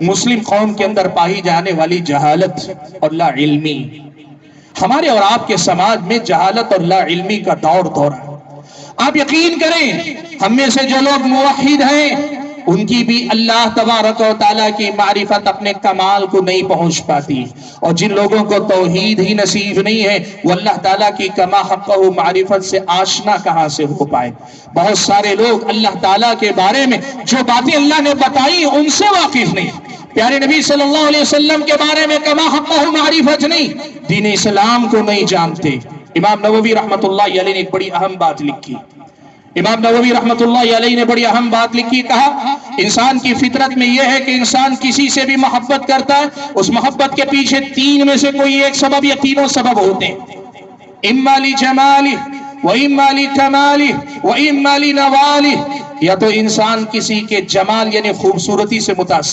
مسلم قوم کے اندر پائی جانے والی جہالت اور لا علمی. ہمارے اور آپ کے سماج میں جہالت اور لا علمی کا دور ہے. آپ یقین کریں ہم میں سے جو لوگ موحد ہیں ان کی بھی اللہ تبارک و تعالیٰ کی معرفت اپنے کمال کو نہیں پہنچ پاتی، اور جن لوگوں کو توحید ہی نصیب نہیں ہے وہ اللہ تعالیٰ کی کما حقہ معرفت سے آشنا کہاں سے ہو پائے. بہت سارے لوگ اللہ تعالیٰ کے بارے میں جو باتیں اللہ نے بتائی ان سے واقف نہیں، پیارے نبی صلی اللہ علیہ وسلم کے بارے میں کما حقہ معرفت نہیں، دین اسلام کو نہیں جانتے. امام نووی رحمت اللہ علیہ نے ایک بڑی اہم بات لکھی. امام نووی رحمت اللہ علیہ نے بڑی اہم بات لکھی، کہا انسان کی فطرت میں یہ ہے کہ انسان کسی سے بھی محبت کرتا ہے، اس محبت کے پیچھے تین میں سے کوئی ایک سبب یا تینوں سبب ہوتے ہیں. اما لجمالہ واما لکمالہ واما لنوالہ، یا تو انسان کسی کے جمال یعنی خوبصورتی سے متاثر